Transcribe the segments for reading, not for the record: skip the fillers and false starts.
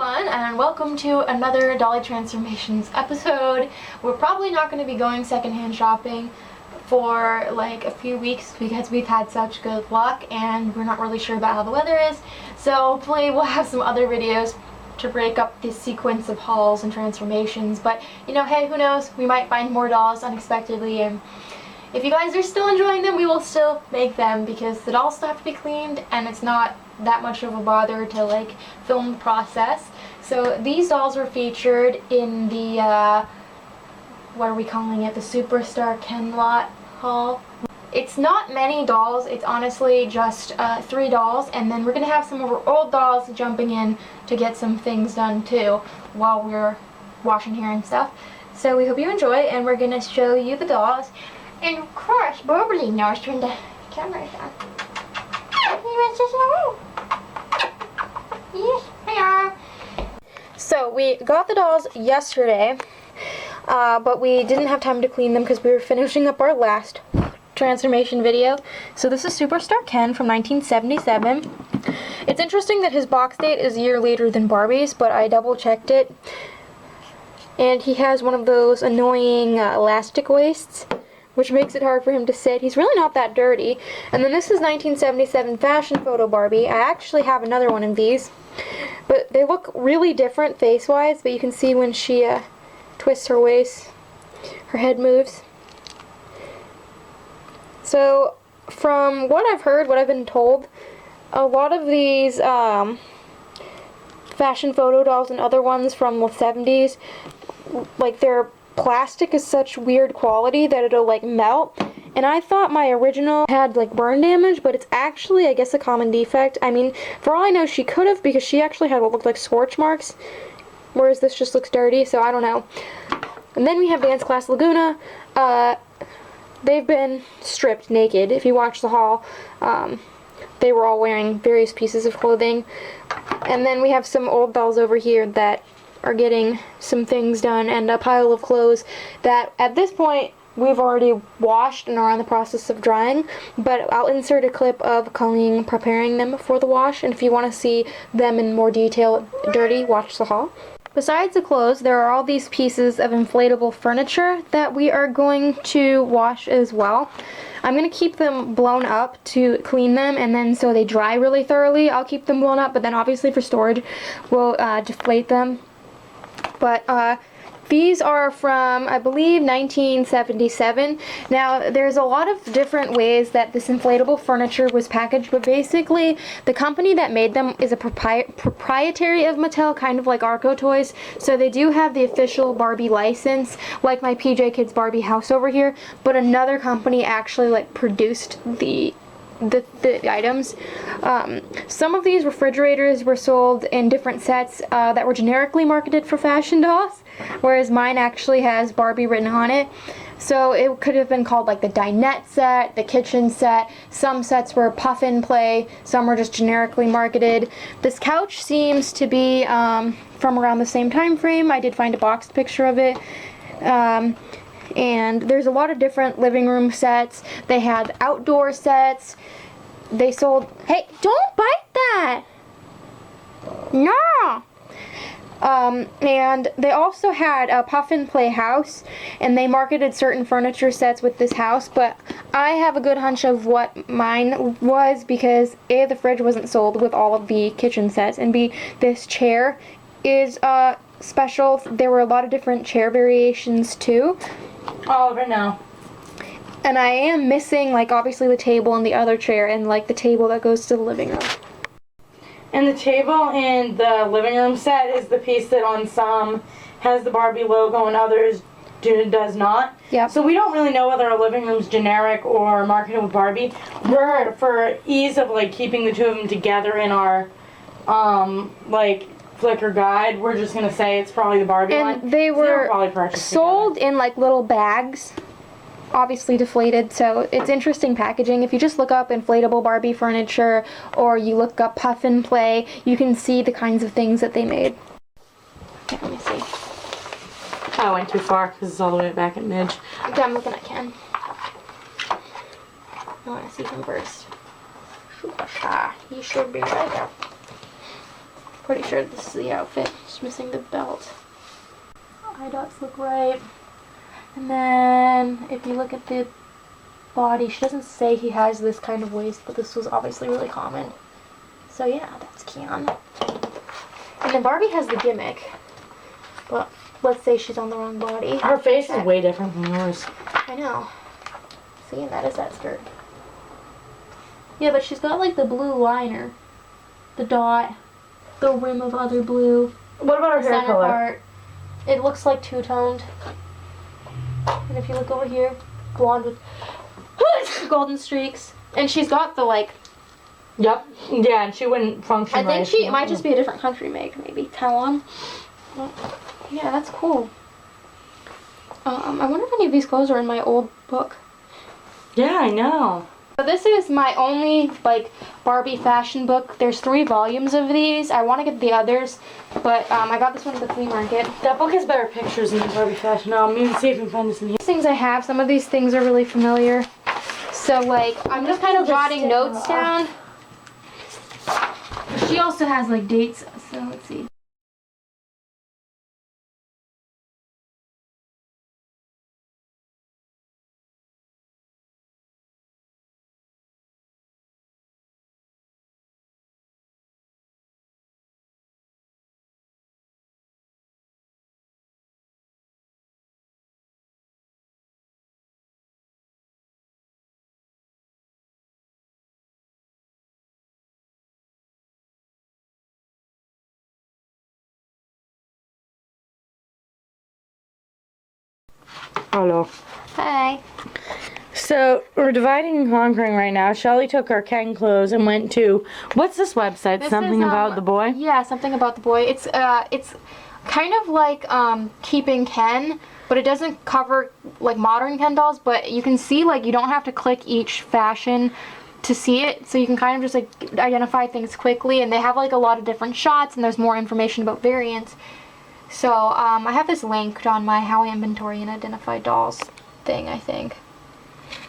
everyone, and welcome to another Dolly Transformations episode. We're probably not going to be going secondhand shopping for like a few weeks because we've had such good luck and we're not really sure about how the weather is. So hopefully we'll have some other videos to break up this sequence of hauls and transformations. But you know, hey, who knows? We might find more dolls unexpectedly, and if you guys are still enjoying them, we will still make them because the dolls still have to be cleaned and it's not that much of a bother to like film the process. So these dolls were featured in the what are we calling it, the SuperStar Ken lot haul. It's not many dolls, it's honestly just 3 dolls, and then we're gonna have some of our old dolls jumping in to get some things done too while we're washing hair and stuff. So we hope you enjoy, and we're gonna show you the dolls. And of course, Burbly knows when the camera's on. Yes, they are. So we got the dolls yesterday, but we didn't have time to clean them because we were finishing up our last transformation video. So this is Superstar Ken from 1977. It's interesting that his box date is a year later than Barbie's, but I double checked it. And he has one of those annoying elastic waists, which makes it hard for him to sit. He's really not that dirty. And then this is 1977 fashion photo Barbie. I actually have another one of these, but they look really different face-wise, but you can see when she twists her waist, her head moves. So from what I've heard, what I've been told, a lot of these fashion photo dolls and other ones from the 70s, like their plastic is such weird quality that it'll like melt, and I thought my original had like burn damage, but it's actually, I guess, a common defect. I mean, for all I know, she could have, because she actually had what looked like scorch marks, whereas this just looks dirty, so I don't know. And then we have Dance Class Laguna. They've been stripped naked. If you watch the haul, they were all wearing various pieces of clothing. And then we have some old dolls over here that are getting some things done, and a pile of clothes that at this point we've already washed and are in the process of drying, but I'll insert a clip of Colleen preparing them for the wash, and if you want to see them in more detail dirty, watch the haul. Besides the clothes, there are all these pieces of inflatable furniture that we are going to wash as well. I'm going to keep them blown up to clean them, and then so they dry really thoroughly, I'll keep them blown up, but then obviously for storage, we'll deflate them. But these are from, I believe, 1977. Now, there's a lot of different ways that this inflatable furniture was packaged, but basically, the company that made them is a proprietary of Mattel, kind of like Arco Toys. So they do have the official Barbie license, like my PJ Kids Barbie house over here, but another company actually like produced the items. Some of these refrigerators were sold in different sets that were generically marketed for fashion dolls, whereas mine actually has Barbie written on it. So it could have been called like the dinette set, the kitchen set. Some sets were puff and play, some were just generically marketed. This couch seems to be from around the same time frame. I did find a boxed picture of it. And there's a lot of different living room sets. They had outdoor sets. They sold... Hey, don't bite that! No! And they also had a puff and play house, and they marketed certain furniture sets with this house, but I have a good hunch of what mine was, because A, the fridge wasn't sold with all of the kitchen sets, and B, this chair is special. There were a lot of different chair variations too. Oliver, no. And I am missing, like, obviously the table and the other chair and, like, the table that goes to the living room. And the table in the living room set is the piece that on some has the Barbie logo and others does not. Yeah. So we don't really know whether our living room's generic or marketed with Barbie. We're, for ease of, like, keeping the two of them together in our, like, Flickr guide, we're just going to say it's probably the Barbie one. And they were sold together in, like, little bags, obviously deflated, so it's interesting packaging. If you just look up inflatable Barbie furniture, or you look up puff and play, you can see the kinds of things that they made. Okay, let me see. I went too far because it's all the way back at Midge. Okay, I'm looking at Ken. I want to see him first. SuperStar. He should be right there. Pretty sure this is the outfit. Just missing the belt. Eye dots look right. And then if you look at the body, she doesn't say he has this kind of waist, but this was obviously really common. So yeah, that's Keon. And then Barbie has the gimmick. But let's say she's on the wrong body. Her face is way different from yours. I know. See, and that is that skirt. Yeah, but she's got like the blue liner. The dot. The rim of other blue. What about her hair Center color? part. It looks like two-toned. And if you look over here, blonde with golden streaks. And she's got the like... Yep. Yeah, and she wouldn't function I think right. it might just be a different country make, maybe. Taiwan. Yeah, that's cool. I wonder if any of these clothes are in my old book. Yeah, I know. So this is my only, like, Barbie fashion book. There's 3 volumes of these. I want to get the others, but I got this one at the flea market. That book has better pictures than the Barbie fashion. Now, I'm going to see if I can find this in here. These things I have, some of these things are really familiar. So, like, I'm just kind of jotting notes down. She also has, like, dates, so let's see. Hello. Hi. So, we're dividing and conquering right now. Shelly took our Ken clothes and went to... What's this website? This Something is, about the boy? Yeah, something about the boy. It's kind of like Keeping Ken, but it doesn't cover like modern Ken dolls, but you can see like you don't have to click each fashion to see it, so you can kind of just like identify things quickly, and they have like a lot of different shots, and there's more information about variants. So I have this linked on my How I Inventory and Identify Dolls thing, I think.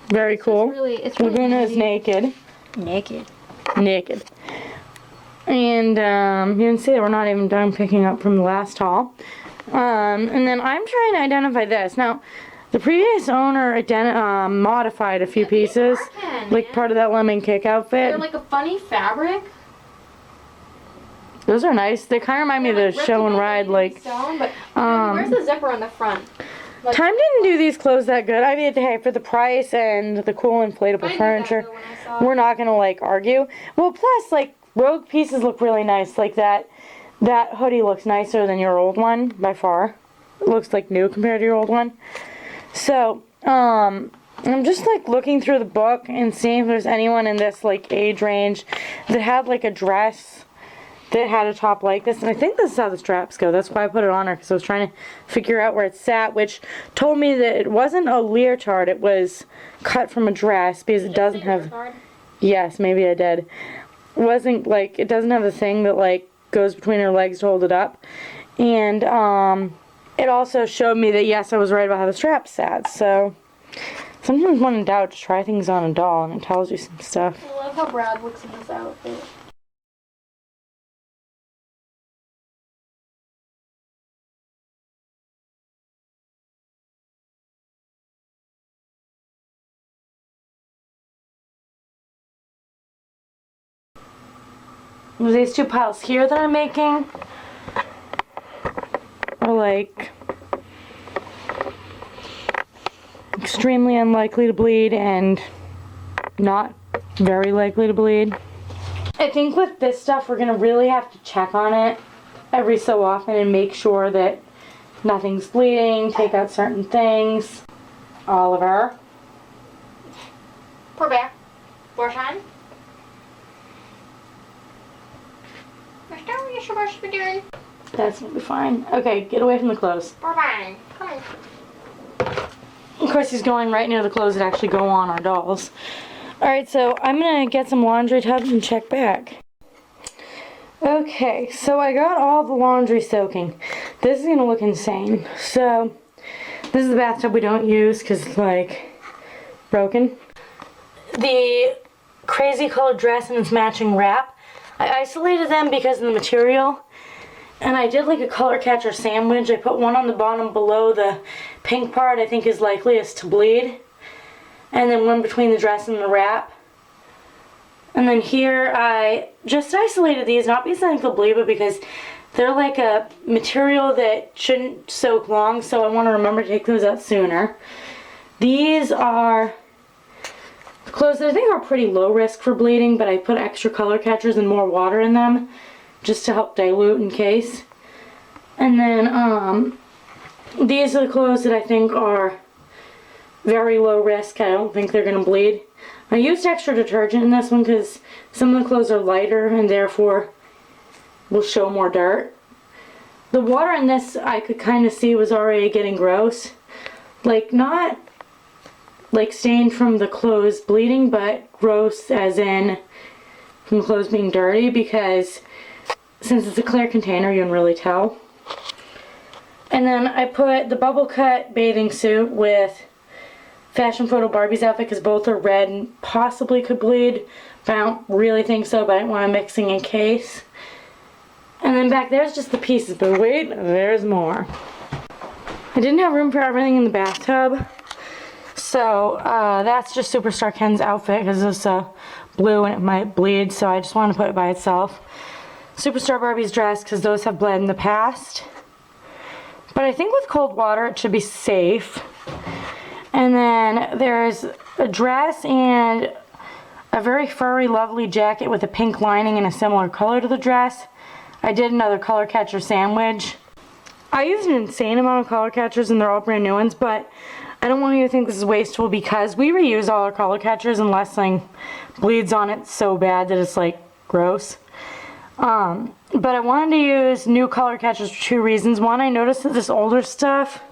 Very cool. It's really Laguna is easy. naked. Naked. Naked. And you can see that we're not even done picking up from the last haul. And then I'm trying to identify this. Now, the previous owner modified a few pieces, Ken, like man. part of that lemon cake outfit. They're like a funny fabric. Those are nice. They kind of remind me of the show and ride, like. Stone, but where's the zipper on the front? Like, Time didn't do these clothes that good. I mean, hey, for the price and the cool inflatable I knew furniture, that, though, when I saw it. we're not gonna like argue. Well, plus like rogue pieces look really nice. Like that hoodie looks nicer than your old one by far. It looks like new compared to your old one. So, I'm just like looking through the book and seeing if there's anyone in this like age range that had like a dress that had a top like this, and I think this is how the straps go. That's why I put it on her, because I was trying to figure out where it sat, which told me that it wasn't a leotard, it was cut from a dress, because it doesn't have... Yes, maybe I did. It wasn't like, it doesn't have the thing that like goes between her legs to hold it up, and it also showed me that yes, I was right about how the straps sat. So sometimes when in doubt, just try things on a doll, and it tells you some stuff. I love how Brad looks in this outfit. These 2 piles here that I'm making are like extremely unlikely to bleed and not very likely to bleed. I think with this stuff we're gonna really have to check on it every so often and make sure that nothing's bleeding, take out certain things. Oliver. Poor bear. Borshan. What are you supposed to be doing? That's gonna be fine. Okay, get away from the clothes. Borshan, come on. Of course, he's going right near the clothes that actually go on our dolls. Alright, so I'm gonna get some laundry tubs and check back. Okay, so I got all the laundry soaking. This is gonna look insane. So, this is the bathtub we don't use because it's like broken. The crazy colored dress and its matching wrap, I isolated them because of the material. And I did like a color catcher sandwich. I put one on the bottom below the pink part I think is likeliest to bleed. And then one between the dress and the wrap. And then here I just isolated these, not because I think they'll bleed, but because they're like a material that shouldn't soak long, so I want to remember to take those out sooner. These are clothes that I think are pretty low risk for bleeding, but I put extra color catchers and more water in them just to help dilute in case. And then these are the clothes that I think are very low risk. I don't think they're going to bleed. I used extra detergent in this one because some of the clothes are lighter and therefore will show more dirt. The water in this I could kind of see was already getting gross. Like not like stained from the clothes bleeding, but gross as in from the clothes being dirty, because since it's a clear container you can really tell. And then I put the bubble cut bathing suit with Fashion Photo Barbie's outfit because both are red and possibly could bleed, but I don't really think so, but I didn't want to mixing in case. And then back there's just the pieces, but wait, there's more. I didn't have room for everything in the bathtub, so that's just Superstar Ken's outfit because it's blue and it might bleed, so I just want to put it by itself. Superstar Barbie's dress because those have bled in the past, but I think with cold water it should be safe. And then there's a dress and a very furry, lovely jacket with a pink lining and a similar color to the dress. I did another color catcher sandwich. I used an insane amount of color catchers and they're all brand new ones, but I don't want you to think this is wasteful because we reuse all our color catchers unless something bleeds on it so bad that it's like gross. But I wanted to use new color catchers for two reasons. One, I noticed that this older stuff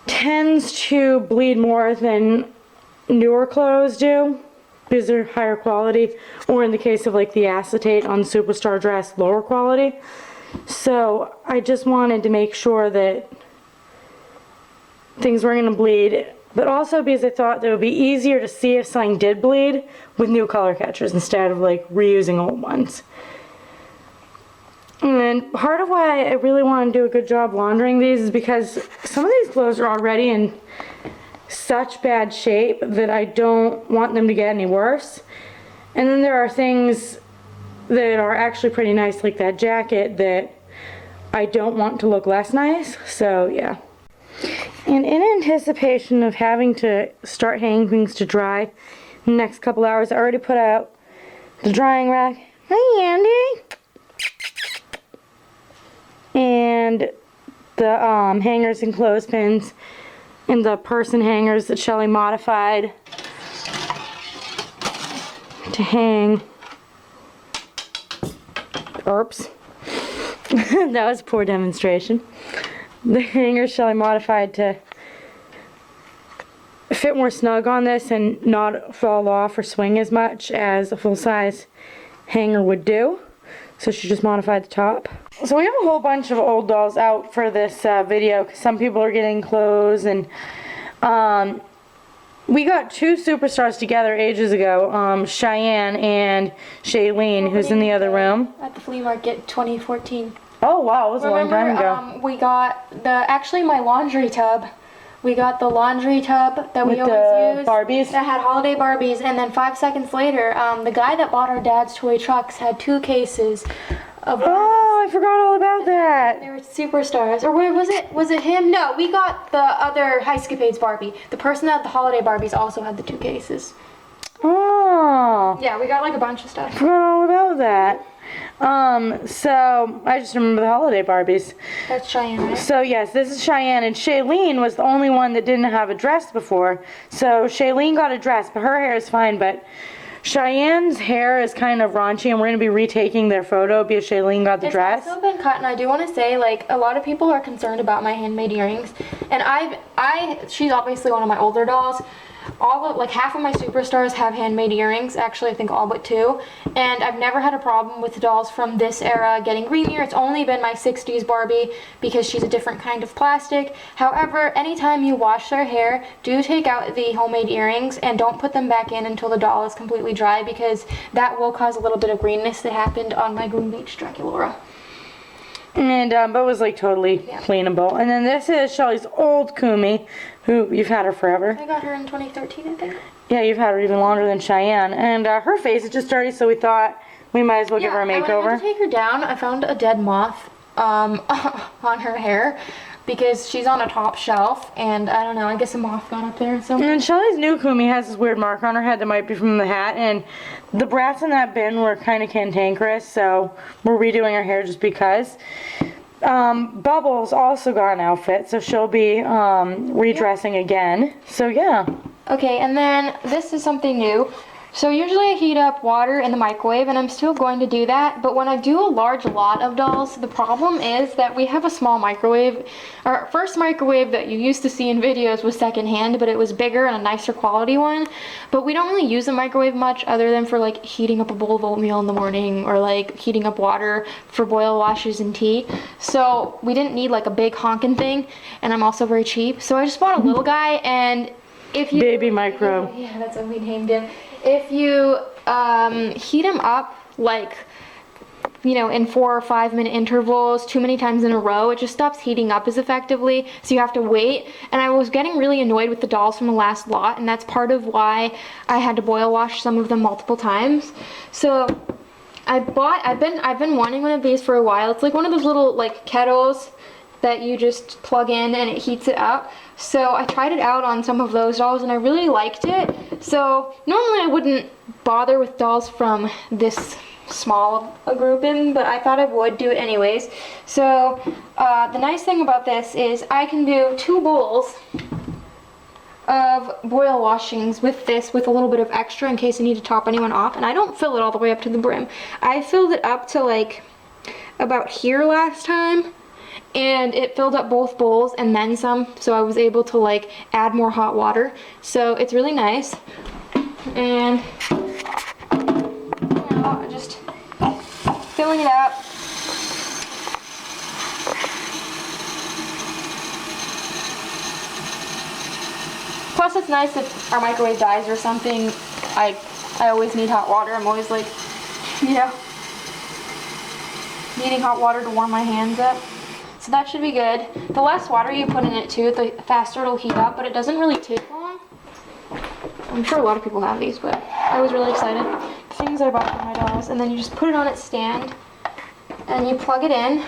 tends to bleed more than newer clothes do because they're higher quality, or in the case of like the acetate on the Superstar dress, lower quality. So I just wanted to make sure that things weren't going to bleed, but also because I thought that it would be easier to see if something did bleed with new color catchers instead of like reusing old ones. And part of why I really want to do a good job laundering these is because some of these clothes are already in such bad shape that I don't want them to get any worse. And then there are things that are actually pretty nice, like that jacket, that I don't want to look less nice. So yeah. And in anticipation of having to start hanging things to dry in the next couple hours, I already put out the drying rack. Hi, Andy. And the hangers and clothespins and the person hangers that Shelly modified to hang. Oops. That was a poor demonstration. The hangers Shelly modified to fit more snug on this and not fall off or swing as much as a full-size hanger would do. So she just modified the top. So we have a whole bunch of old dolls out for this video because some people are getting clothes, and we got two Superstars together ages ago, Cheyenne and Shailene, who's in the other room. At the flea market 2014. Oh wow, it was a long time ago. We got actually my laundry tub. We got the laundry tub that we With always the use. Barbies? That had holiday Barbies, and then 5 seconds later, the guy that bought our dad's toy trucks had 2 cases of Barbies. Oh, I forgot all about that. They were Superstars. Or where was it? Was it him? No, we got the other Highscapades Barbie. The person that had the holiday Barbies also had the 2 cases. Oh. Yeah, we got like a bunch of stuff. I forgot all about that. So I just remember the holiday Barbies. That's Cheyenne, right? So yes, this is Cheyenne, and Shailene was the only one that didn't have a dress before. So Shailene got a dress, but her hair is fine, but Cheyenne's hair is kind of raunchy, and we're going to be retaking their photo because Shailene got the dress. It's also been cut, and I do want to say, like, a lot of people are concerned about my handmade earrings, and she's obviously one of my older dolls. Half of my Superstars have handmade earrings, actually I think all but 2, and I've never had a problem with dolls from this era getting green ear. It's only been my 60s Barbie because she's a different kind of plastic. However, anytime you wash their hair, do take out the homemade earrings and don't put them back in until the doll is completely dry, because that will cause a little bit of greenness that happened on my Goon Beach Draculaura. And, but it was like totally cleanable. And then this is Shelly's old Kumi, who you've had her forever. I got her in 2013, I think. Yeah, you've had her even longer than Cheyenne. And her face is just dirty, so we thought we might as well give her a makeover. When I went to take her down, I found a dead moth on her hair because she's on a top shelf, and I don't know, I guess a moth got up there. So. And Shelly's new Kumi has this weird mark on her head that might be from the hat, and the brats in that bin were kind of cantankerous, so we're redoing her hair just because. Bubbles also got an outfit, so she'll be redressing again. So yeah. Okay, and then this is something new. So usually I heat up water in the microwave, and I'm still going to do that, but when I do a large lot of dolls, the problem is that we have a small microwave. Our first microwave that you used to see in videos was secondhand, but it was bigger and a nicer quality one. But we don't really use the microwave much other than for like heating up a bowl of oatmeal in the morning, or like heating up water for boil washes and tea. So we didn't need like a big honkin' thing, and I'm also very cheap. So I just bought a little guy, and if you... Baby micro. Yeah, that's what we named him. If you heat him up, like, you know, in 4 or 5 minute intervals, too many times in a row, it just stops heating up as effectively, so you have to wait. And I was getting really annoyed with the dolls from the last lot, and that's part of why I had to boil wash some of them multiple times. So I've been wanting one of these for a while. It's like one of those little like kettles that you just plug in and it heats it up. So I tried it out on some of those dolls and I really liked it. So normally I wouldn't bother with dolls from this small a grouping, but I thought I would do it anyways. So the nice thing about this is I can do 2 bowls of boil washings with this, with a little bit of extra in case I need to top anyone off. And I don't fill it all the way up to the brim. I filled it up to like about here last time, and it filled up both bowls and then some, so I was able to like add more hot water. So it's really nice. And you know, just filling it up. Plus it's nice if our microwave dies or something. I always need hot water. I'm always like, you know, needing hot water to warm my hands up. So that should be good. The less water you put in it too, the faster it'll heat up, but it doesn't really take long. I'm sure a lot of people have these, but I was really excited. The things I bought for my dolls. And then you just put it on its stand, and you plug it in,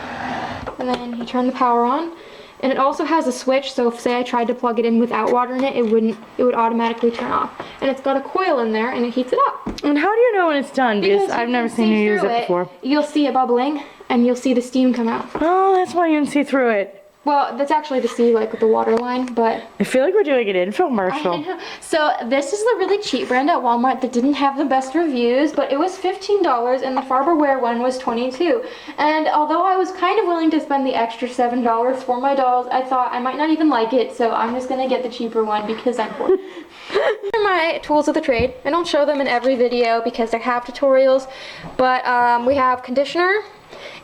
and then you turn the power on. And it also has a switch, so if say I tried to plug it in without water in it, it would automatically turn off. And it's got a coil in there and it heats it up. And how do you know when it's done? Because I've never seen you use it before. You'll see it bubbling and you'll see the steam come out. Oh, that's why you can see through it. Well, that's actually to see like the water line, but I feel like we're doing an infomercial. So this is a really cheap brand at Walmart that didn't have the best reviews, but it was $15 and the Farberware one was $22. And although I was kind of willing to spend the extra $7 for my dolls, I thought I might not even like it, so I'm just gonna get the cheaper one because I'm poor. These are my tools of the trade. I don't show them in every video because they're half tutorials, but we have conditioner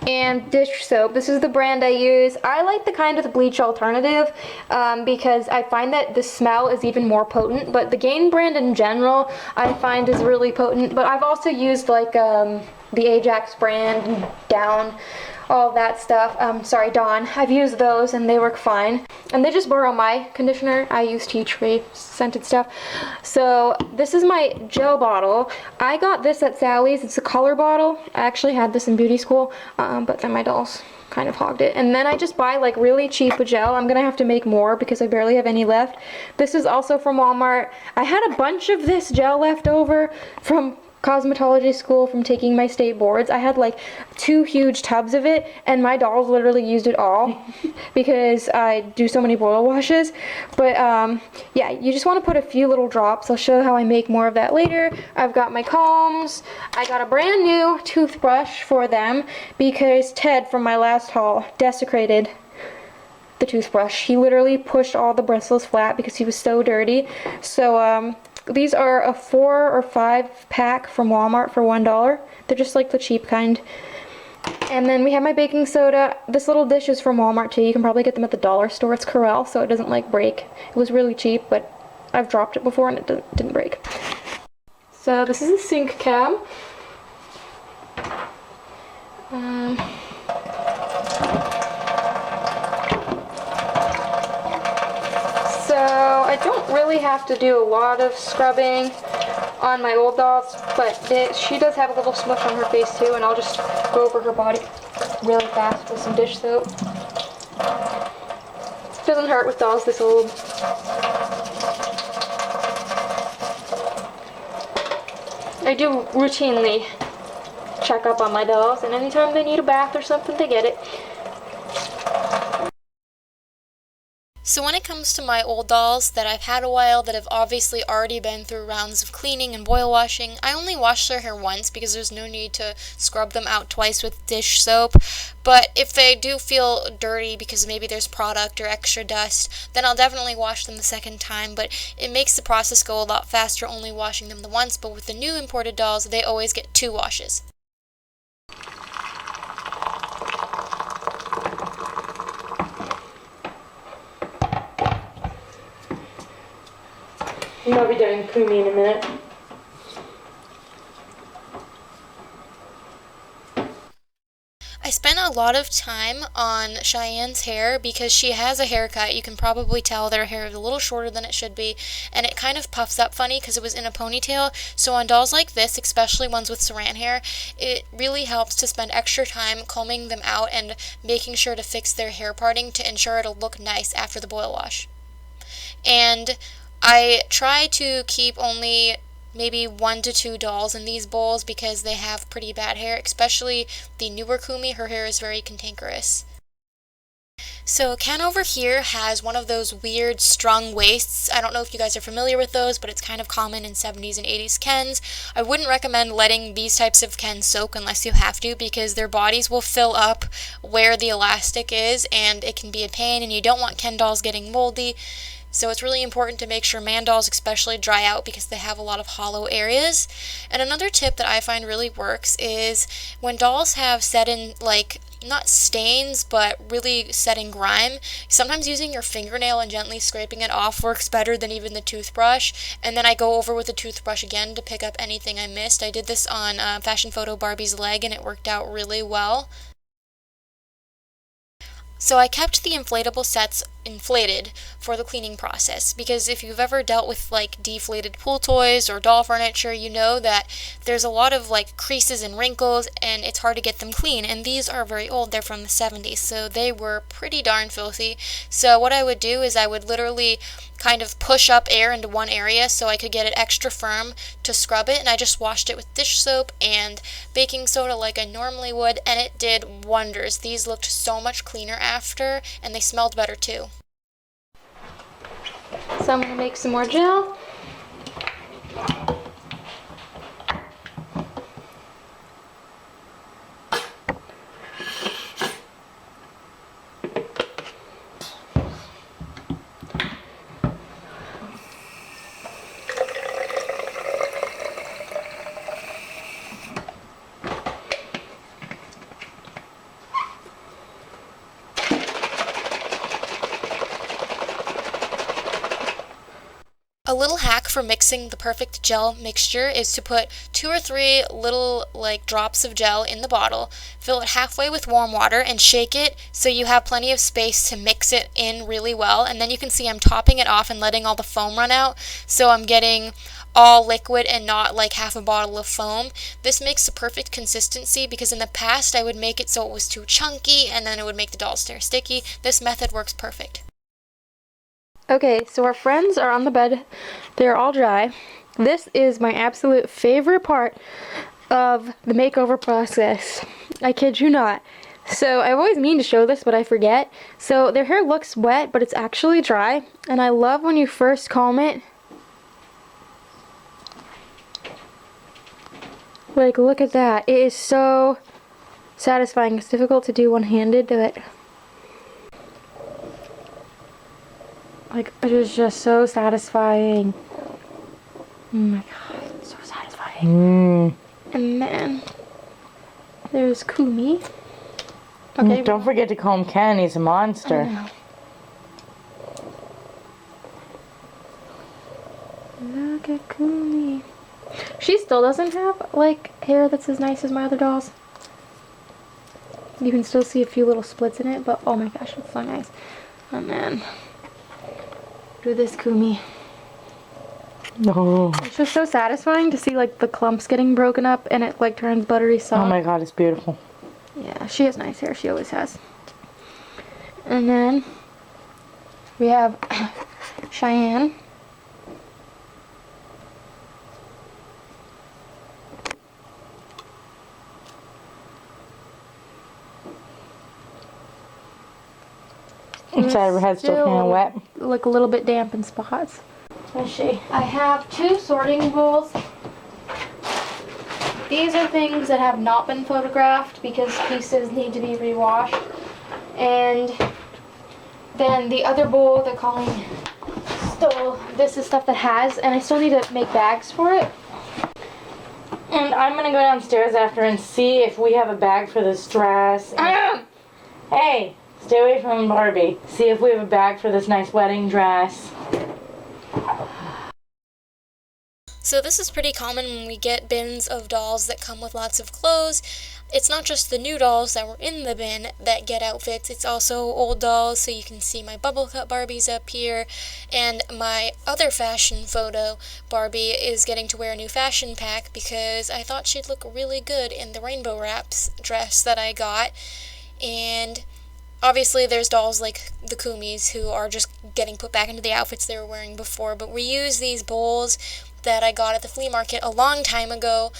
and dish soap. This is the brand I use. I like the kind with bleach alternative because I find that the smell is even more potent, but the Gain brand in general I find is really potent. But I've also used like the Ajax brand and Down, all of that stuff. Sorry, Dawn. I've used those and they work fine. And they just borrow my conditioner. I use tea tree scented stuff. So this is my gel bottle. I got this at Sally's. It's a color bottle. I actually had this in beauty school, but then my dolls kind of hogged it. And then I just buy like really cheap gel. I'm gonna have to make more because I barely have any left. This is also from Walmart. I had a bunch of this gel left over from cosmetology school from taking my state boards. I had like 2 huge tubs of it and my dolls literally used it all because I do so many boil washes. But yeah, you just want to put a few little drops. I'll show how I make more of that later. I've got my combs. I got a brand new toothbrush for them because Ted from my last haul desecrated the toothbrush. He literally pushed all the bristles flat because he was so dirty. So these are a 4 or 5 pack from Walmart for $1. They're just like the cheap kind. And then we have my baking soda. This little dish is from Walmart too. You can probably get them at the dollar store. It's Corelle, so it doesn't like break. It was really cheap, but I've dropped it before and it didn't break. So this is a sink cam. don't really have to do a lot of scrubbing on my old dolls, but she does have a little smush on her face too, and I'll just go over her body really fast with some dish soap. Doesn't hurt with dolls this old. I do routinely check up on my dolls, and anytime they need a bath or something, they get it. So when it comes to my old dolls that I've had a while that have obviously already been through rounds of cleaning and boil washing, I only wash their hair once because there's no need to scrub them out twice with dish soap. But if they do feel dirty because maybe there's product or extra dust, then I'll definitely wash them the second time. But it makes the process go a lot faster only washing them the once. But with the new imported dolls, they always get 2 washes. I'll be doing Kumi in a minute. I spent a lot of time on Cheyenne's hair because she has a haircut. You can probably tell that her hair is a little shorter than it should be, and it kind of puffs up funny because it was in a ponytail. So on dolls like this, especially ones with saran hair, it really helps to spend extra time combing them out and making sure to fix their hair parting to ensure it'll look nice after the boil wash. And I try to keep only maybe 1 to 2 dolls in these bowls because they have pretty bad hair, especially the newer Kumi. Her hair is very cantankerous. So Ken over here has one of those weird strung waists. I don't know if you guys are familiar with those, but it's kind of common in 70s and 80s Kens. I wouldn't recommend letting these types of Kens soak unless you have to, because their bodies will fill up where the elastic is and it can be a pain, and you don't want Ken dolls getting moldy. So it's really important to make sure man dolls especially dry out because they have a lot of hollow areas. And another tip that I find really works is when dolls have set in, like, not stains, but really set in grime, sometimes using your fingernail and gently scraping it off works better than even the toothbrush. And then I go over with the toothbrush again to pick up anything I missed. I did this on Fashion Photo Barbie's leg and it worked out really well. So I kept the inflatable sets inflated for the cleaning process, because if you've ever dealt with like deflated pool toys or doll furniture, you know that there's a lot of like creases and wrinkles and it's hard to get them clean, and these are very old. They're from the 70s, so they were pretty darn filthy. So what I would do is I would literally kind of push up air into one area so I could get it extra firm to scrub it, and I just washed it with dish soap and baking soda like I normally would, and it did wonders. These looked so much cleaner after, and they smelled better too. So I'm going to make some more gel. A little hack for mixing the perfect gel mixture is to put 2 or 3 little like drops of gel in the bottle, fill it halfway with warm water, and shake it so you have plenty of space to mix it in really well. And then you can see I'm topping it off and letting all the foam run out, so I'm getting all liquid and not like half a bottle of foam. This makes the perfect consistency, because in the past I would make it so it was too chunky and then it would make the doll's hair sticky. This method works perfect. Okay, so our friends are on the bed. They're all dry. This is my absolute favorite part of the makeover process. I kid you not. So I always mean to show this, but I forget. So their hair looks wet, but it's actually dry. And I love when you first comb it. Like, look at that. It is so satisfying. It's difficult to do one-handed, but like, it is just so satisfying. Oh my god, it's so satisfying. And then there's Kumi. Okay. Don't forget to comb Ken, he's a monster. Look at Kumi. She still doesn't have like hair that's as nice as my other dolls. You can still see a few little splits in it, but oh my gosh, it's so nice. And then Do this, Kumi. No. It's just so satisfying to see like the clumps getting broken up and it like turns buttery soft. Oh my god, it's beautiful. Yeah, she has nice hair. She always has. And then we have Cheyenne. Inside of her head's still kind of wet. Like a little bit damp in spots. Let's see. I have 2 sorting bowls. These are things that have not been photographed because pieces need to be rewashed. And then the other bowl they're calling stole. This is stuff that has, and I still need to make bags for it. And I'm gonna go downstairs after and see if we have a bag for this dress. Hey, stay away from Barbie. See if we have a bag for this nice wedding dress. So this is pretty common when we get bins of dolls that come with lots of clothes. It's not just the new dolls that were in the bin that get outfits, it's also old dolls, so you can see my bubble cut Barbies up here, and my other fashion photo Barbie is getting to wear a new fashion pack because I thought she'd look really good in the rainbow wraps dress that I got. And obviously there's dolls like the Kumis who are just getting put back into the outfits they were wearing before, but we use these bowls that I got at the flea market a long time ago.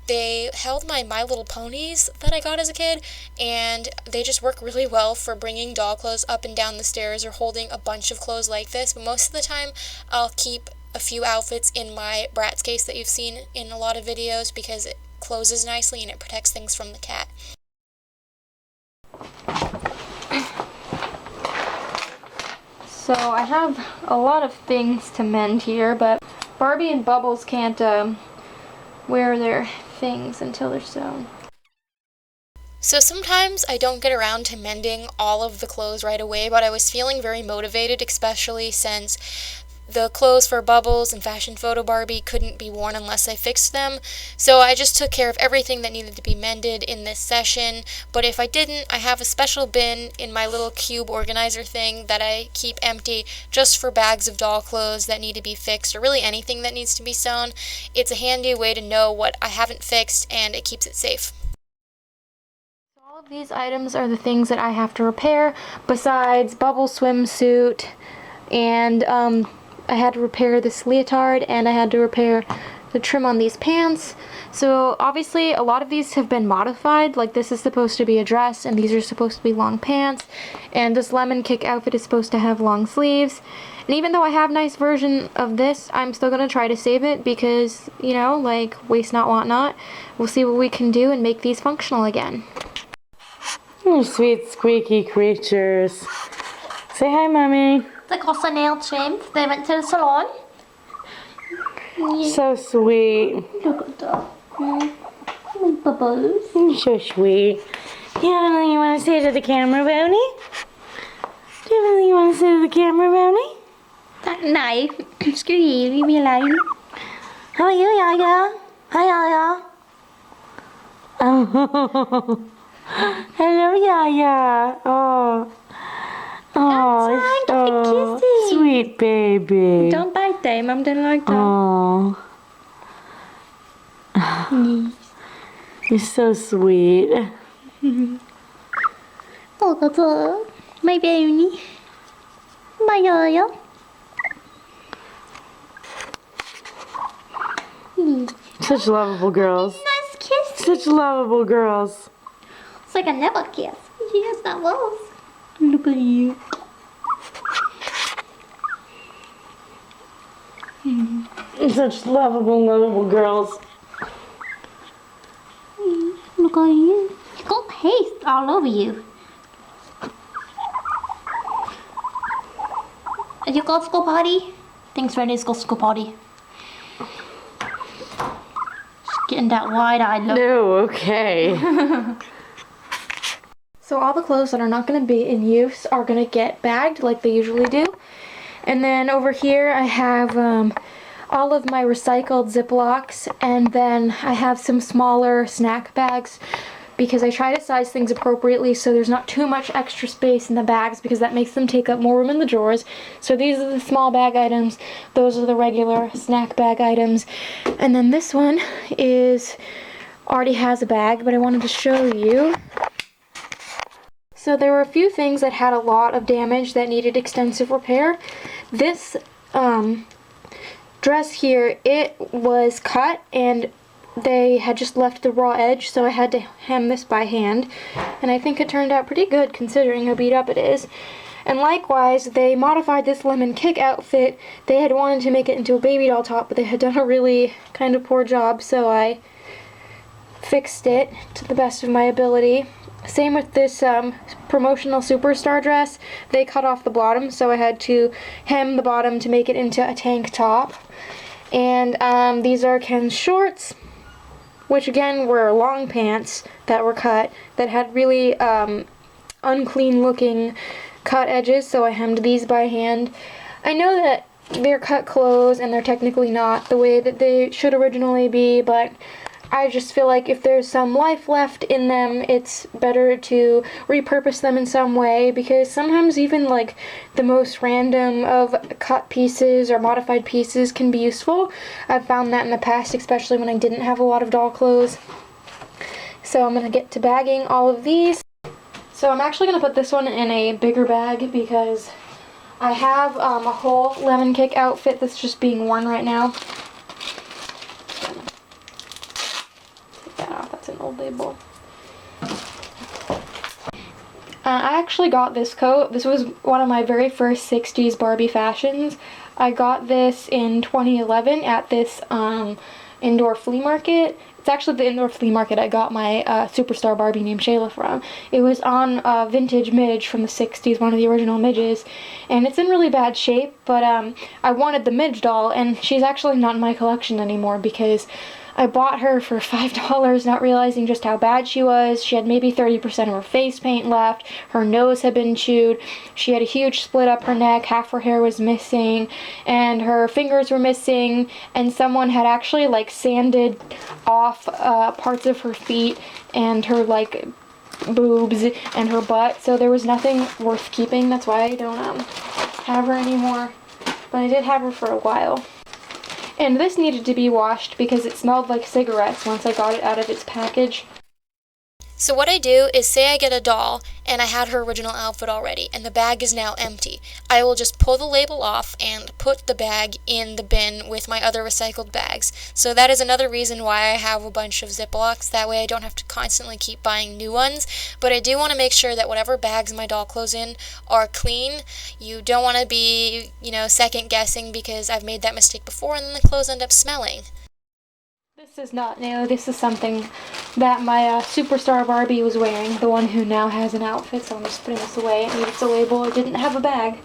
They held my My Little Ponies that I got as a kid, and they just work really well for bringing doll clothes up and down the stairs or holding a bunch of clothes like this. But most of the time, I'll keep a few outfits in my Bratz case that you've seen in a lot of videos because it closes nicely and it protects things from the cat. So I have a lot of things to mend here, but Barbie and Bubbles can't wear their things until they're sewn. So sometimes I don't get around to mending all of the clothes right away, but I was feeling very motivated, especially since the clothes for Bubbles and Fashion Photo Barbie couldn't be worn unless I fixed them. So I just took care of everything that needed to be mended in this session. But if I didn't, I have a special bin in my little cube organizer thing that I keep empty just for bags of doll clothes that need to be fixed, or really anything that needs to be sewn. It's a handy way to know what I haven't fixed, and it keeps it safe. All of these items are the things that I have to repair, besides Bubbles' swimsuit, and I had to repair this leotard, and I had to repair the trim on these pants. So obviously a lot of these have been modified, like this is supposed to be a dress and these are supposed to be long pants, and this lemon kick outfit is supposed to have long sleeves. And even though I have a nice version of this, I'm still gonna try to save it because, you know, like, waste not, want not. We'll see what we can do and make these functional again. You sweet squeaky creatures. Say hi, Mommy. They got their nail trimmed. They went to the salon. So sweet. Look at that. Bubbles. You're so sweet. Do you have anything you want to say to the camera, Bonnie? Do you have anything you want to say to the camera, Bonnie? Nej, ska du leave me alone? How are you, Yaya? Hi, Yaya. Oh. Hello, Yaya. Oh. Oh, sweet baby. Don't bite them, Mum didn't like that. Oh. You're so sweet. Look at that. My baby. My yaya. Such lovable girls. Nice kiss. Such lovable girls. It's like I never kiss. Yes, that was. Look at you. Such lovable girls. Look at you. You got paste all over you. Have you got school party? Things ready to go school party. Just getting that wide-eyed look. No, okay. So all the clothes that are not going to be in use are going to get bagged like they usually do. And then over here I have all of my recycled Ziplocs, and then I have some smaller snack bags because I try to size things appropriately so there's not too much extra space in the bags, because that makes them take up more room in the drawers. So these are the small bag items, those are the regular snack bag items, and then this one is already has a bag, but I wanted to show you. So there were a few things that had a lot of damage that needed extensive repair. This dress here, it was cut and they had just left the raw edge, so I had to hem this by hand, and I think it turned out pretty good considering how beat up it is. And likewise, they modified this lemon kick outfit. They had wanted to make it into a baby doll top, but they had done a really kind of poor job, so I fixed it to the best of my ability. Same with this promotional SuperStar dress. They cut off the bottom, so I had to hem the bottom to make it into a tank top. And these are Ken's shorts, which again were long pants that were cut, that had really unclean looking cut edges, so I hemmed these by hand. I know that they're cut clothes and they're technically not the way that they should originally be, but I just feel like if there's some life left in them, it's better to repurpose them in some way, because sometimes even like the most random of cut pieces or modified pieces can be useful. I've found that in the past, especially when I didn't have a lot of doll clothes. So I'm going to get to bagging all of these. So I'm actually going to put this one in a bigger bag because I have a whole lemon cake outfit that's just being worn right now. That's an old label. I actually got this coat. This was one of my very first 60s Barbie fashions. I got this in 2011 at this indoor flea market. It's actually the indoor flea market I got my SuperStar Barbie named Shayla from. It was on a vintage midge from the 60s, one of the original midges, and it's in really bad shape, but I wanted the midge doll, and she's actually not in my collection anymore because I bought her for $5, not realizing just how bad she was. She had maybe 30% of her face paint left. Her nose had been chewed. She had a huge split up her neck. Half her hair was missing. And her fingers were missing. And someone had actually, like, sanded off parts of her feet and her, like, boobs and her butt. So there was nothing worth keeping. That's why I don't have her anymore. But I did have her for a while. And this needed to be washed because it smelled like cigarettes once I got it out of its package. So what I do is, say I get a doll and I had her original outfit already and the bag is now empty. I will just pull the label off and put the bag in the bin with my other recycled bags. So that is another reason why I have a bunch of Ziplocs. That way I don't have to constantly keep buying new ones. But I do want to make sure that whatever bags my doll clothes in are clean. You don't want to be, second guessing because I've made that mistake before and then the clothes end up smelling. This is not new. This is something that my SuperStar Barbie was wearing, the one who now has an outfit, so I'm just putting this away. It needs a label. It didn't have a bag.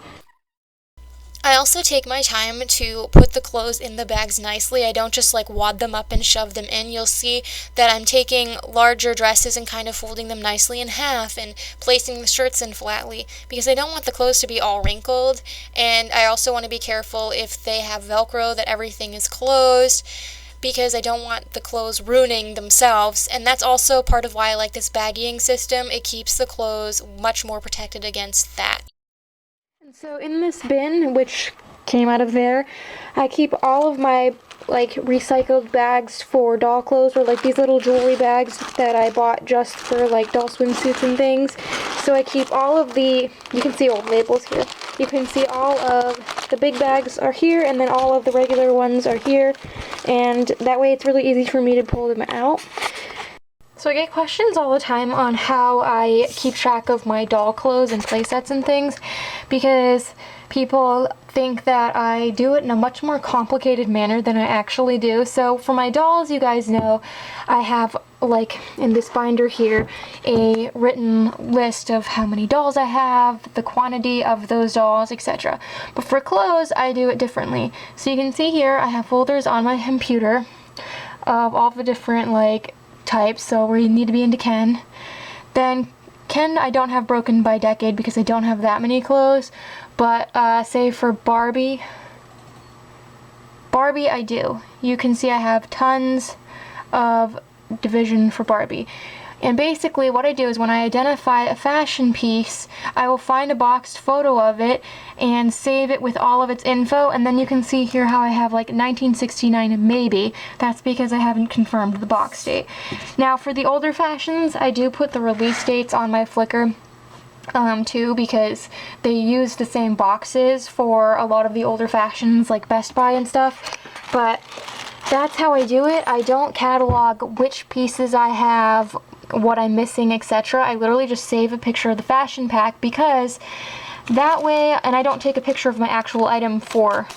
I also take my time to put the clothes in the bags nicely. I don't just wad them up and shove them in. You'll see that I'm taking larger dresses and kind of folding them nicely in half and placing the shirts in flatly because I don't want the clothes to be all wrinkled, and I also want to be careful if they have Velcro that everything is closed, because I don't want the clothes ruining themselves, and that's also part of why I like this bagging system. It keeps the clothes much more protected against that. And so in this bin, which came out of there, I keep all of my recycled bags for doll clothes, or these little jewelry bags that I bought just for doll swimsuits and things. So I keep all of the, you can see old labels here. You can see all of the big bags are here, and then all of the regular ones are here, and that way it's really easy for me to pull them out. So I get questions all the time on how I keep track of my doll clothes and playsets and things, because people think that I do it in a much more complicated manner than I actually do. So for my dolls, you guys know, I have, in this binder here, a written list of how many dolls I have, the quantity of those dolls, etc. But for clothes, I do it differently. So you can see here, I have folders on my computer of all the different, types, so where you need to be into Ken. Then Ken I don't have broken by decade because I don't have that many clothes, but say for Barbie I do. You can see I have tons of division for Barbie. And basically what I do is when I identify a fashion piece, I will find a boxed photo of it and save it with all of its info, and then you can see here how I have like 1969 maybe. That's because I haven't confirmed the box date. Now for the older fashions, I do put the release dates on my Flickr too, because they use the same boxes for a lot of the older fashions like Best Buy and stuff. But that's how I do it. I don't catalog which pieces I have, what I'm missing, etc. I literally just save a picture of the fashion pack, because that way, and I don't take a picture of my actual item for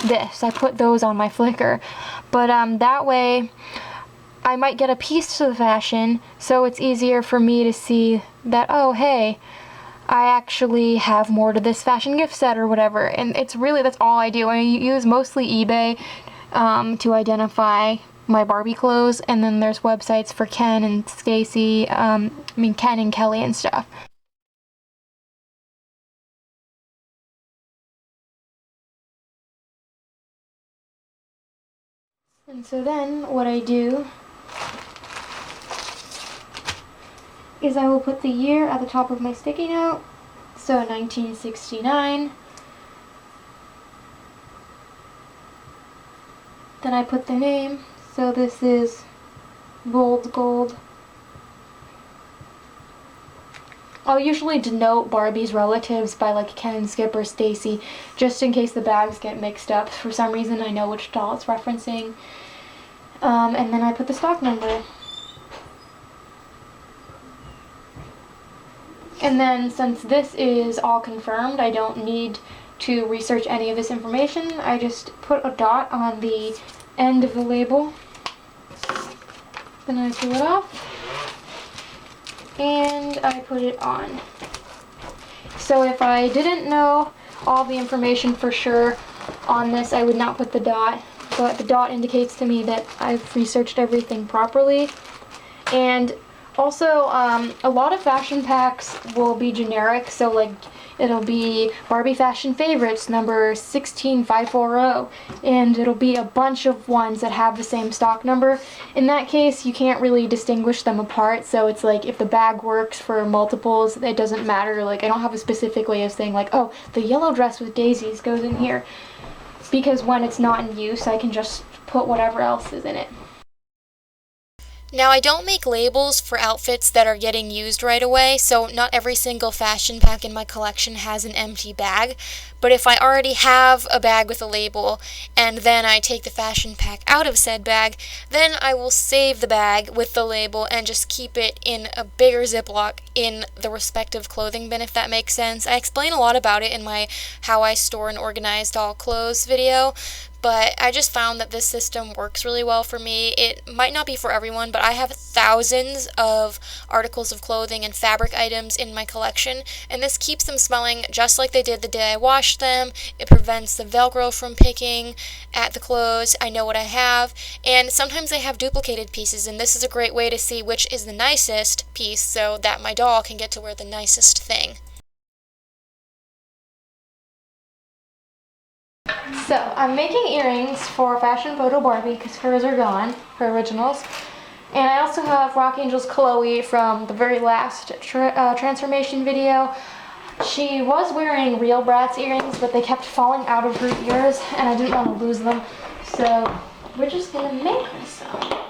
this. I put those on my Flickr. But that way I might get a piece of the fashion, so it's easier for me to see that, oh hey, I actually have more to this fashion gift set or whatever. And it's really, that's all I do. I use mostly eBay to identify my Barbie clothes, and then there's websites for Ken and Stacy, Ken and Kelly and stuff. And so then what I do is I will put the year at the top of my sticky note, so 1969. Then I put the name, so this is Bold Gold. I'll usually denote Barbie's relatives by like Ken and Skip or Stacy, just in case the bags get mixed up. For some reason I know which doll it's referencing. And then I put the stock number. And then since this is all confirmed, I don't need to research any of this information. I just put a dot on the end of the label. Then I peel it off. And I put it on. So if I didn't know all the information for sure on this, I would not put the dot. But the dot indicates to me that I've researched everything properly. And also, a lot of fashion packs will be generic, so like it'll be Barbie Fashion Favorites number 16540, and it'll be a bunch of ones that have the same stock number. In that case, you can't really distinguish them apart, so it's like if the bag works for multiples, it doesn't matter. Like, I don't have a specific way of saying like, oh, the yellow dress with daisies goes in here, because when it's not in use, I can just put whatever else is in it. Now, I don't make labels for outfits that are getting used right away, so not every single fashion pack in my collection has an empty bag. But if I already have a bag with a label, and then I take the fashion pack out of said bag, then I will save the bag with the label and just keep it in a bigger Ziploc in the respective clothing bin, if that makes sense. I explain a lot about it in my How I Store and Organize Doll Clothes video, but I just found that this system works really well for me. It might not be for everyone, but I have thousands of articles of clothing and fabric items in my collection, and this keeps them smelling just like they did the day I washed them. It prevents the Velcro from picking at the clothes. I know what I have, and sometimes they have duplicated pieces, and this is a great way to see which is the nicest piece so that my doll can get to wear the nicest thing. So, I'm making earrings for Fashion Photo Barbie because hers are gone, her originals. And I also have Rock Angel's Chloe from the very last transformation video. She was wearing real Bratz earrings, but they kept falling out of her ears, and I didn't want to lose them. So, we're just gonna make some.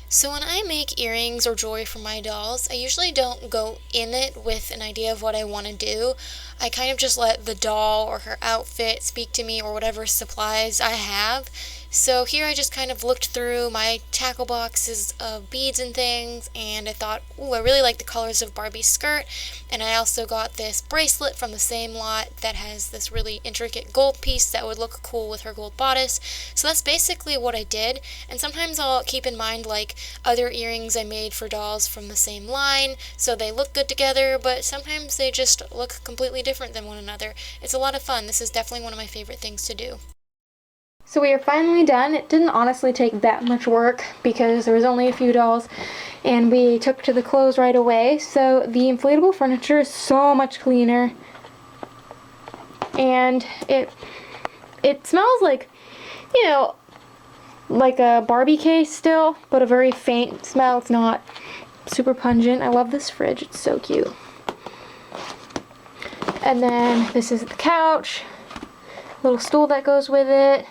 So when I make earrings or jewelry for my dolls, I usually don't go in it with an idea of what I want to do. I kind of just let the doll or her outfit speak to me, or whatever supplies I have. So here I just kind of looked through my tackle boxes of beads and things, and I thought, ooh, I really like the colors of Barbie's skirt, and I also got this bracelet from the same lot that has this really intricate gold piece that would look cool with her gold bodice. So that's basically what I did, and sometimes I'll keep in mind like other earrings I made for dolls from the same line, so they look good together, but sometimes they just look completely different than one another. It's a lot of fun. This is definitely one of my favorite things to do. So we are finally done. It didn't honestly take that much work because there was only a few dolls, and we took to the clothes right away. So the inflatable furniture is so much cleaner, and it smells like, you know, like a Barbie case still, but a very faint smell. It's not super pungent. I love this fridge. It's so cute. And then this is the couch. Little stool that goes with it.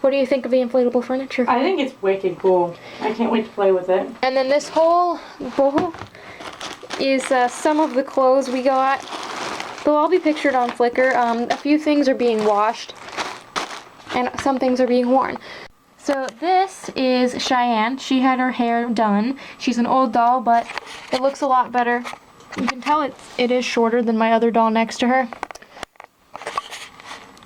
What do you think of the inflatable furniture? I think it's wicked cool. I can't wait to play with it. And then this whole bowl is some of the clothes we got. They'll all be pictured on Flickr. A few things are being washed, and some things are being worn. So this is Cheyenne. She had her hair done. She's an old doll, but it looks a lot better. You can tell it is shorter than my other doll next to her.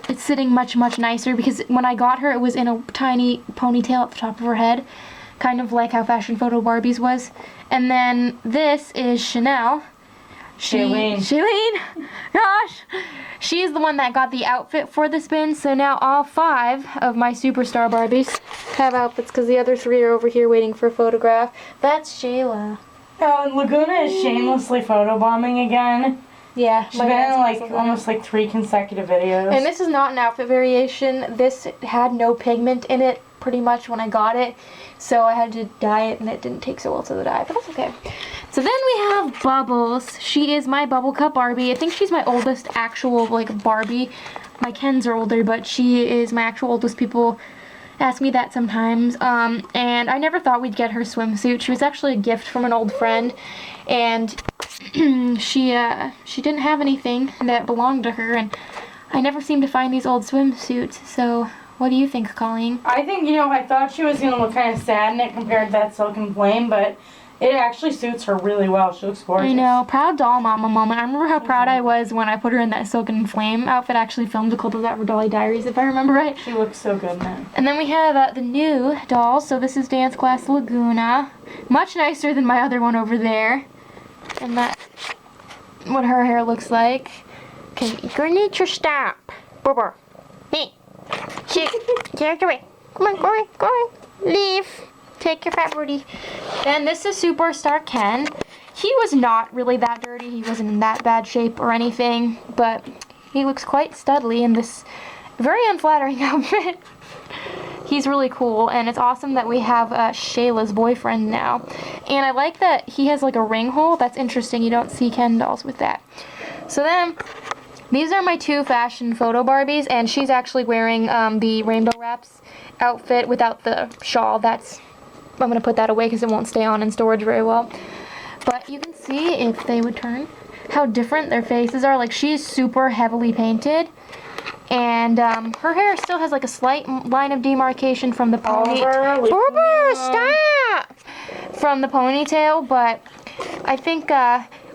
It's sitting much, much nicer because when I got her, it was in a tiny ponytail at the top of her head, kind of like how Fashion Photo Barbie's was. And then this is Chanel. Shailene. Gosh. She's the one that got the outfit for the spin, so now all 5 of my SuperStar Barbies have outfits because the other 3 are over here waiting for a photograph. That's Shayla. Oh, and Laguna is shamelessly photobombing again. Yeah. She's been in like almost like 3 consecutive videos. And this is not an outfit variation. This had no pigment in it pretty much when I got it. So I had to dye it and it didn't take so well to the dye, but that's okay. So then we have Bubbles. She is my Bubble Cup Barbie. I think she's my oldest actual like Barbie. My Kens are older, but she is my actual oldest. People ask me that sometimes. And I never thought we'd get her swimsuit. She was actually a gift from an old friend. And she didn't have anything that belonged to her, and I never seem to find these old swimsuits. So what do you think, Colleen? I think, I thought she was going to look kind of sad in it compared to that Silken Flame, but it actually suits her really well. She looks gorgeous. I know. Proud doll mama moment. I remember how proud I was when I put her in that Silken Flame outfit. I actually filmed a clip of that for Dolly Diaries, if I remember right. She looks so good in it. And then we have the new dolls. So this is Dance Class Laguna. Much nicer than my other one over there. And that's what her hair looks like. Okay, go need your stop. Bubba. Hey. Get away. Come on, go away. Go away. Leave. Take your fat booty. Then this is Superstar Ken. He was not really that dirty. He wasn't in that bad shape or anything. But he looks quite studly in this very unflattering outfit. He's really cool, and it's awesome that we have Shayla's boyfriend now. And I like that he has like a ring hole. That's interesting. You don't see Ken dolls with that. So then, these are my 2 Fashion Photo Barbies, and she's actually wearing the Rainbow Wraps outfit without the shawl. I'm going to put that away because it won't stay on in storage very well. But you can see, if they would turn, how different their faces are. Like, she's super heavily painted. And her hair still has like a slight line of demarcation from the ponytail. Stop! From the ponytail, but I think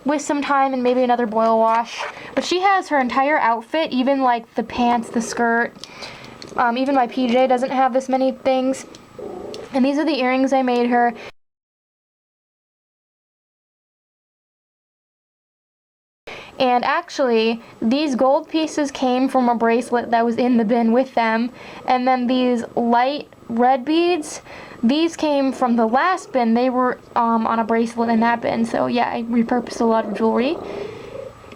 with some time and maybe another boil wash. But she has her entire outfit, even like the pants, the skirt. Even my PJ doesn't have this many things. And these are the earrings I made her. And actually, these gold pieces came from a bracelet that was in the bin with them. And then these light red beads, these came from the last bin. They were on a bracelet in that bin. So yeah, I repurposed a lot of jewelry.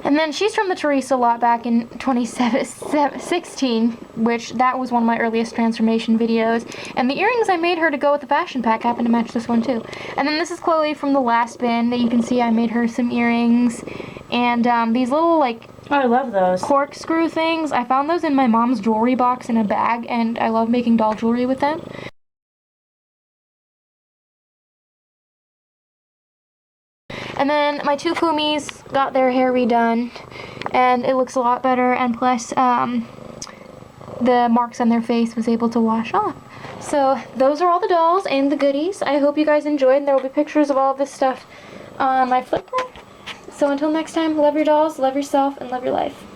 And then she's from the Teresa lot back in 2016, which that was one of my earliest transformation videos. And the earrings I made her to go with the fashion pack happen to match this one too. And then this is Chloe from the last bin that you can see I made her some earrings. And these little like Oh, I love those. corkscrew things, I found those in my mom's jewelry box in a bag, and I love making doll jewelry with them. And then my 2 Kumis got their hair redone, and it looks a lot better, and plus the marks on their face was able to wash off. So those are all the dolls and the goodies. I hope you guys enjoyed, and there will be pictures of all of this stuff on my Flickr. So until next time, love your dolls, love yourself, and love your life.